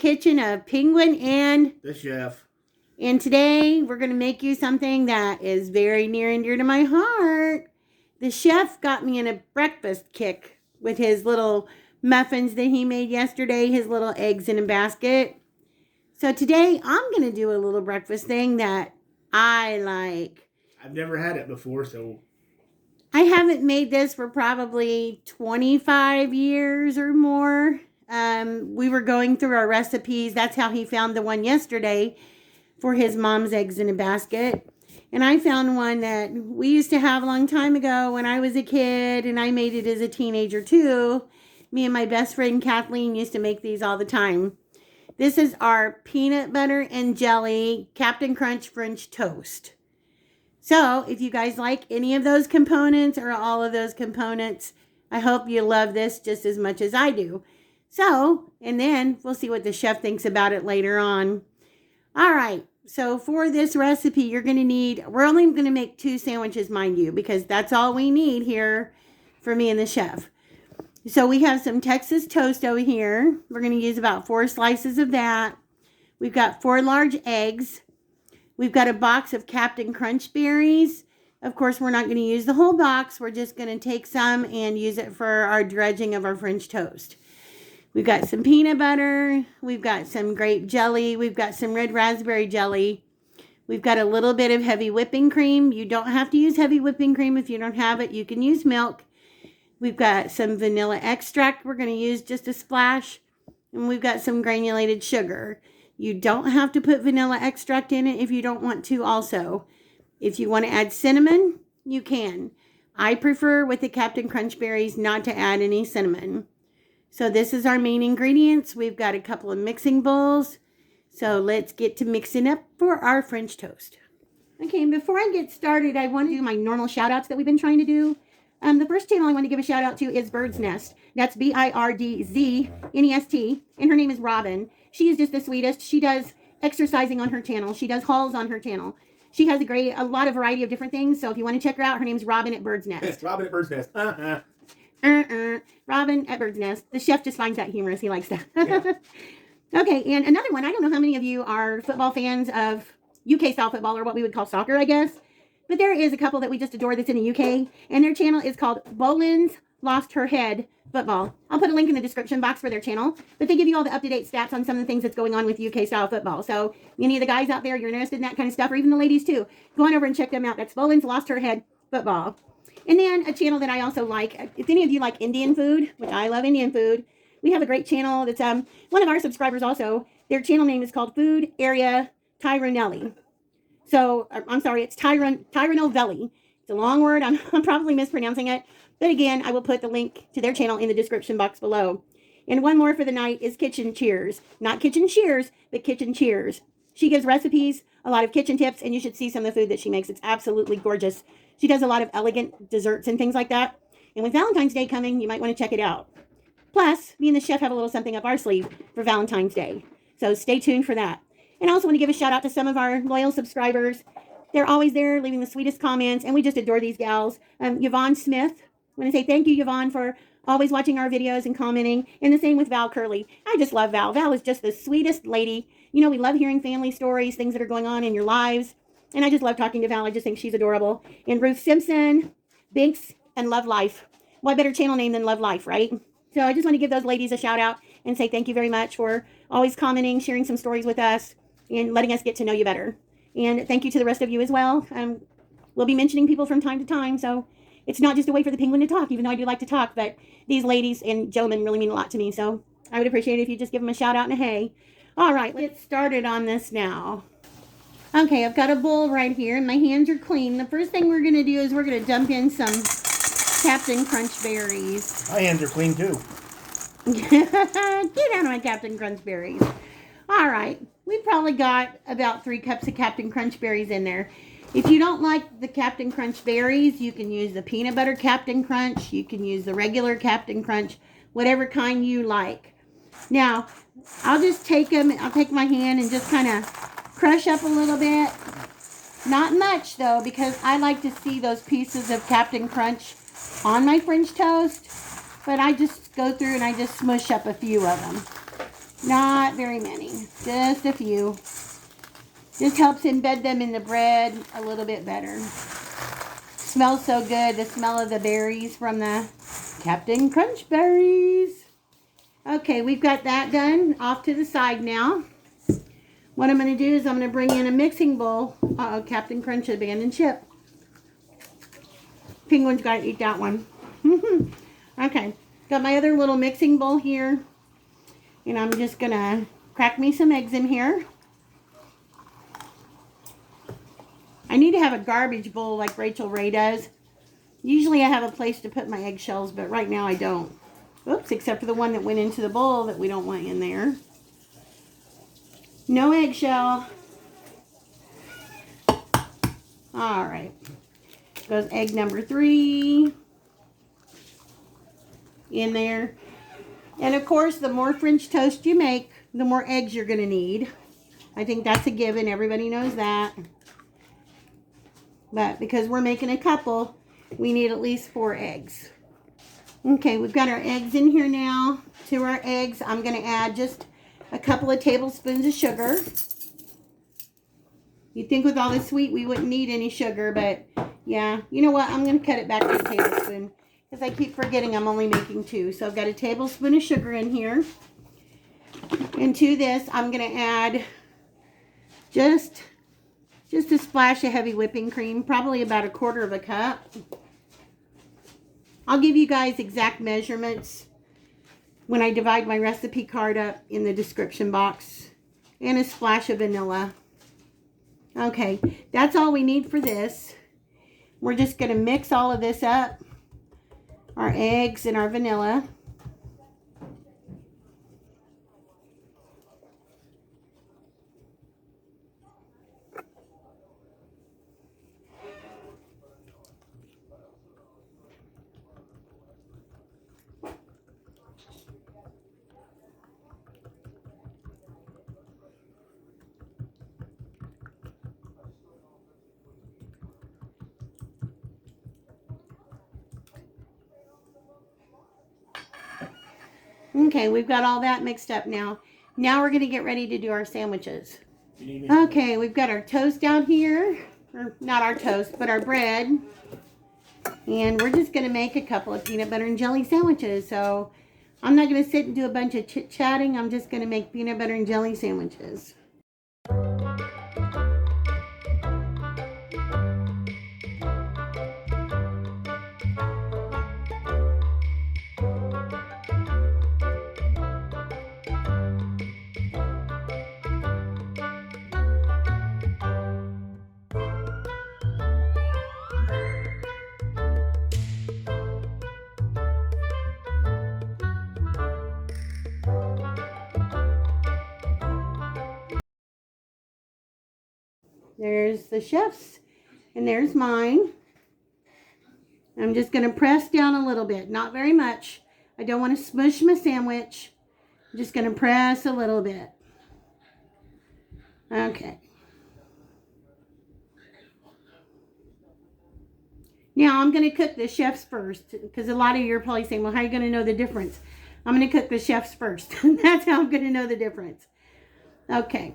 kitchen of Penguin and the chef. And today we're going to make you something that is very near and dear to my heart. The chef got me in a breakfast kick with his little muffins that he made yesterday, his little eggs in a basket. So today I'm going to do a little breakfast thing that I like. I've never had it before, so... I haven't made this for probably 25 years or more. We were going through our recipes. That's how he found the one yesterday for his mom's eggs in a basket. And I found one that we used to have a long time ago when I was a kid, and I made it as a teenager too. Me and my best friend Kathleen used to make these all the time. This is our peanut butter and jelly Captain Crunch French toast. So if you guys like any of those components or all of those components, I hope you love this just as much as I do. So, and then we'll see what the chef thinks about it later on. All right. So for this recipe, you're going to need, we're only going to make 2 sandwiches, mind you, because that's all we need here for me and the chef. So we have some Texas toast over here. We're going to use about 4 slices of that. We've got 4 large eggs. We've got a box of Captain Crunch berries. Of course, we're not going to use the whole box. We're just going to take some and use it for our dredging of our French toast. We've got some peanut butter. We've got some grape jelly. We've got some red raspberry jelly. We've got a little bit of heavy whipping cream. You don't have to use heavy whipping cream if you don't have it. You can use milk. We've got some vanilla extract. We're going to use just a splash. And we've got some granulated sugar. You don't have to put vanilla extract in it if you don't want to also. If you want to add cinnamon, you can. I prefer with the Captain Crunch berries not to add any cinnamon. So this is our main ingredients. We've got a couple of mixing bowls. So let's get to mixing up for our French toast. Okay, and before I get started, I want to do my normal shout outs that we've been trying to do. The first channel I want to give a shout out to is Birdznest. That's Birdznest, and her name is Robin. She is just the sweetest. She does exercising on her channel. She does hauls on her channel. She has a lot of variety of different things. So if you want to check her out, her name's Robin at Birdznest. Robin at Birdznest. Robin at Birdznest. The chef just finds that humorous. He likes that. Yeah. Okay, and another one. I don't know how many of you are football fans of UK style football, or what we would call soccer, I guess. But there is a couple that we just adore that's in the UK, and their channel is called Boleyn's Lost Her Head Football. I'll put a link in the description box for their channel, but they give you all the up-to-date stats on some of the things that's going on with UK style football. So any of the guys out there, you're interested in that kind of stuff, or even the ladies too, go on over and check them out. That's Boleyn's Lost Her Head Football. And then a channel that I also like, if any of you like Indian food, which I love Indian food, we have a great channel that's one of our subscribers also. Their channel name is called Food Area Tirunelveli. So, I'm sorry, it's Tirunelveli. It's a long word. I'm probably mispronouncing it. But again, I will put the link to their channel in the description box below. And one more for the night is Kitchen Cheers. Not Kitchen Cheers, but Kitchen Cheers. She gives recipes, a lot of kitchen tips, and you should see some of the food that she makes. It's absolutely gorgeous. She does a lot of elegant desserts and things like that. And with Valentine's Day coming, you might want to check it out. Plus, me and the chef have a little something up our sleeve for Valentine's Day. So stay tuned for that. And I also want to give a shout out to some of our loyal subscribers. They're always there leaving the sweetest comments, and we just adore these gals. Yvonne Smith, I want to say thank you, Yvonne, for always watching our videos and commenting. And the same with Val Curley. I just love Val. Val is just the sweetest lady. You know, we love hearing family stories, things that are going on in your lives. And I just love talking to Val. I just think she's adorable. And Ruth Simpson, Binks, and Love Life. What better channel name than Love Life, right? So I just want to give those ladies a shout out and say thank you very much for always commenting, sharing some stories with us, and letting us get to know you better. And thank you to the rest of you as well. We'll be mentioning people from time to time, so it's not just a way for the penguin to talk, even though I do like to talk, but these ladies and gentlemen really mean a lot to me, so I would appreciate it if you just give them a shout out and a hey. All right, let's get started on this now. Okay, I've got a bowl right here, and my hands are clean. The first thing we're going to do is we're going to dump in some Captain Crunch berries. My hands are clean too. Get out of my Captain Crunch berries. All right, we probably got about 3 cups of Captain Crunch berries in there. If you don't like the Captain Crunch berries, you can use the peanut butter Captain Crunch. You can use the regular Captain Crunch, whatever kind you like. Now, I'll just take them. I'll take my hand and just kind of crush up a little bit. Not much, though, because I like to see those pieces of Captain Crunch on my French toast. But I just go through and I just smush up a few of them. Not very many, just a few. This helps embed them in the bread a little bit better. Smells so good, the smell of the berries from the Captain Crunch berries. Okay, we've got that done. Off to the side now. What I'm going to do is I'm going to bring in a mixing bowl. Uh-oh, Captain Crunch abandoned ship. Penguin's got to eat that one. Okay, got my other little mixing bowl here. And I'm just going to crack me some eggs in here. I need to have a garbage bowl like Rachel Ray does. Usually I have a place to put my eggshells, but right now I don't. Oops, except for the one that went into the bowl that we don't want in there. No eggshell. All right. Goes egg number 3 in there. And of course, the more French toast you make, the more eggs you're going to need. I think that's a given. Everybody knows that. But because we're making a couple, we need at least 4 eggs. Okay, we've got our eggs in here now. To our eggs, I'm going to add just a couple of tablespoons of sugar. You'd think with all this sweet we wouldn't need any sugar, but yeah, you know what? I'm going to cut it back to a tablespoon because I keep forgetting I'm only making 2. So I've got a tablespoon of sugar in here. And to this, I'm going to add just a splash of heavy whipping cream, probably about 1/4 cup. I'll give you guys exact measurements when I divide my recipe card up in the description box. And a splash of vanilla. Okay, that's all we need for this. We're just going to mix all of this up. Our eggs and our vanilla. Okay, we've got all that mixed up now. Now we're going to get ready to do our sandwiches. Okay, we've got our toast down here. Or not our toast, but our bread. And we're just going to make a couple of peanut butter and jelly sandwiches. So I'm not going to sit and do a bunch of chit-chatting. I'm just going to make peanut butter and jelly sandwiches. There's the chef's, and there's mine. I'm just going to press down a little bit, not very much. I don't want to smush my sandwich. I'm just going to press a little bit. Okay. Now I'm going to cook the chef's first, because a lot of you are probably saying, well, how are you going to know the difference? I'm going to cook the chef's first. That's how I'm going to know the difference. Okay.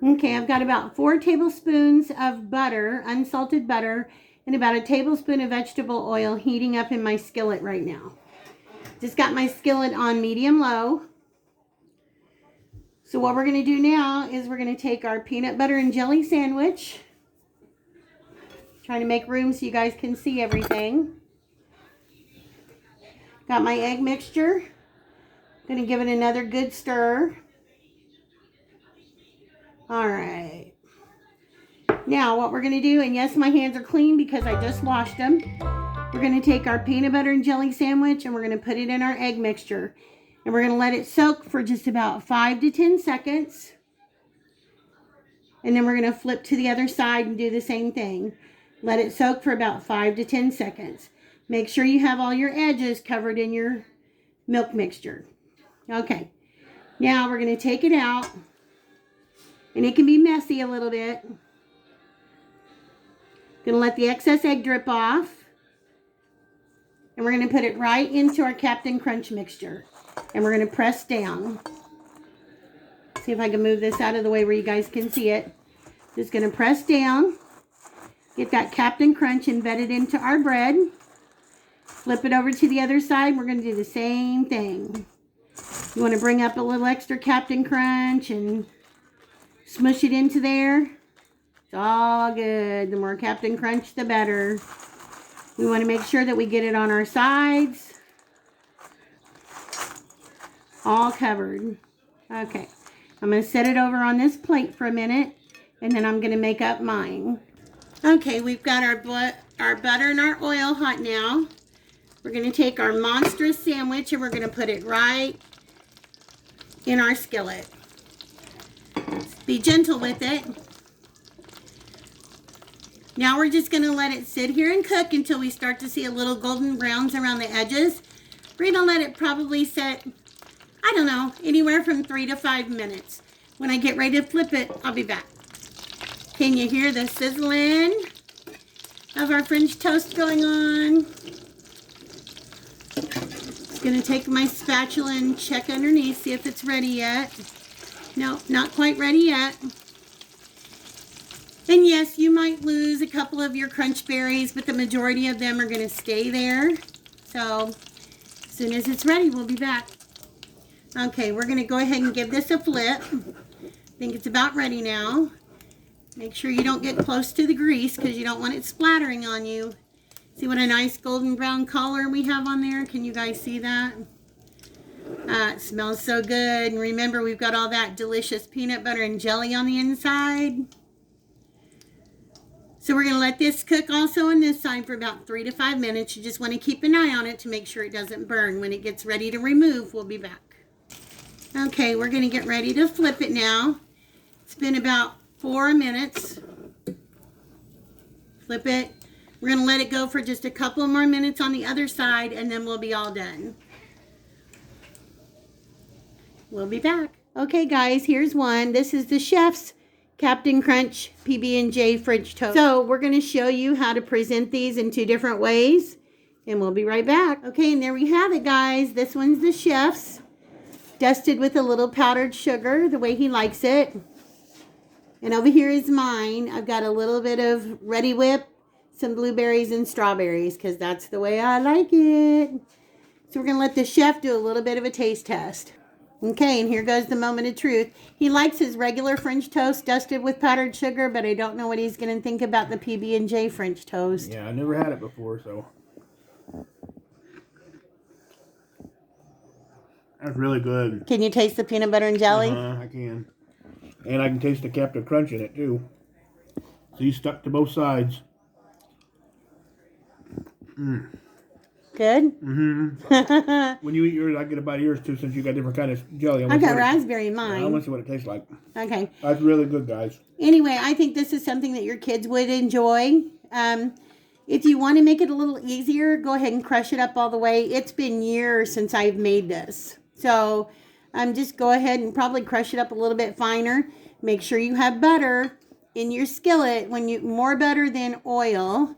Okay, I've got about 4 tablespoons of butter, unsalted butter, and about a tablespoon of vegetable oil heating up in my skillet right now. Just got my skillet on medium-low. So what we're going to do now is we're going to take our peanut butter and jelly sandwich. Trying to make room so you guys can see everything. Got my egg mixture. Going to give it another good stir. All right. Now what we're going to do, and yes, my hands are clean because I just washed them. We're going to take our peanut butter and jelly sandwich and we're going to put it in our egg mixture. And we're going to let it soak for just about 5 to 10 seconds. And then we're going to flip to the other side and do the same thing. Let it soak for about 5 to 10 seconds. Make sure you have all your edges covered in your milk mixture. Okay. Now we're going to take it out. And it can be messy a little bit. Going to let the excess egg drip off. And we're going to put it right into our Captain Crunch mixture. And we're going to press down. See if I can move this out of the way where you guys can see it. Just going to press down. Get that Captain Crunch embedded into our bread. Flip it over to the other side. We're going to do the same thing. You want to bring up a little extra Captain Crunch and smush it into there. It's all good. The more Captain Crunch, the better. We want to make sure that we get it on our sides. All covered. Okay. I'm going to set it over on this plate for a minute, and then I'm going to make up mine. Okay, we've got our butter and our oil hot now. We're going to take our monstrous sandwich and we're going to put it right in our skillet. Be gentle with it. Now we're just going to let it sit here and cook until we start to see a little golden browns around the edges. We're going to let it probably sit, I don't know, anywhere from 3 to 5 minutes. When I get ready to flip it, I'll be back. Can you hear the sizzling of our French toast going on? Just going to take my spatula and check underneath, see if it's ready yet. No, not quite ready yet. And yes, you might lose a couple of your crunch berries, but the majority of them are going to stay there. So, as soon as it's ready, we'll be back. Okay, we're going to go ahead and give this a flip. I think it's about ready now. Make sure you don't get close to the grease because you don't want it splattering on you. See what a nice golden brown color we have on there? Can you guys see that? It smells so good. And remember, we've got all that delicious peanut butter and jelly on the inside. So we're going to let this cook also on this side for about 3 to 5 minutes. You just want to keep an eye on it to make sure it doesn't burn. When it gets ready to remove, we'll be back. Okay, we're going to get ready to flip it now. It's been about 4 minutes. Flip it. We're going to let it go for just a couple more minutes on the other side, and then we'll be all done. We'll be back. Okay, guys, here's one. This is the chef's Captain Crunch PB&J French toast. So we're going to show you how to present these in 2 different ways, and we'll be right back. Okay, and there we have it, guys. This one's the chef's, dusted with a little powdered sugar, the way he likes it. And over here is mine. I've got a little bit of Ready Whip, some blueberries and strawberries, because that's the way I like it. So we're going to let the chef do a little bit of a taste test. Okay, and here goes the moment of truth. He likes his regular French toast dusted with powdered sugar, but I don't know what he's going to think about the PB&J French toast. Yeah, I never had it before, so. That's really good. Can you taste the peanut butter and jelly? I can. And I can taste the Captain Crunch in it, too. See, stuck to both sides. Good? Mm-hmm. When you eat yours, I get a bite of yours, too, since you got different kind of jelly. I got raspberry in mine. I want to see what it tastes like. Okay. That's really good, guys. Anyway, I think this is something that your kids would enjoy. If you want to make it a little easier, go ahead and crush it up all the way. It's been years since I've made this. So, just go ahead and probably crush it up a little bit finer. Make sure you have butter in your skillet. More butter than oil.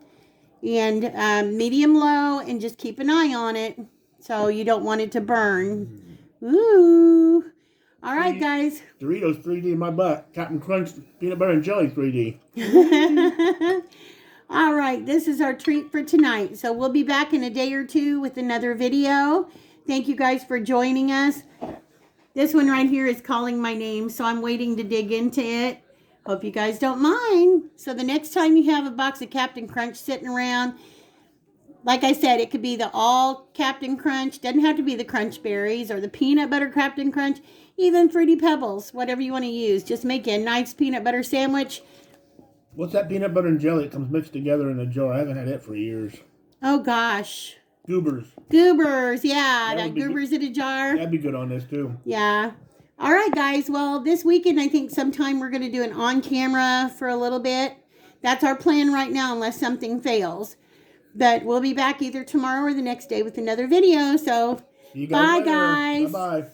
And medium low, and just keep an eye on it so you don't want it to burn. Ooh. All right, guys. Doritos 3D in my butt. Captain Crunch peanut butter and jelly 3D. All right, this is our treat for tonight. So we'll be back in a day or 2 with another video. Thank you guys for joining us. This one right here is calling my name, so I'm waiting to dig into it. Hope you guys don't mind. So the next time you have a box of Captain Crunch sitting around, like I said, it could be the all Captain Crunch. Doesn't have to be the Crunch Berries or the peanut butter Captain Crunch. Even Fruity Pebbles, whatever you want to use. Just make a nice peanut butter sandwich. What's that peanut butter and jelly? It comes mixed together in a jar. I haven't had it for years. Oh, gosh. Goobers. Goobers, yeah. That goobers in a jar. That'd be good on this, too. Yeah. All right, guys. Well, this weekend, I think sometime we're going to do an on-camera for a little bit. That's our plan right now, unless something fails. But we'll be back either tomorrow or the next day with another video. So, bye, guys. Bye-bye.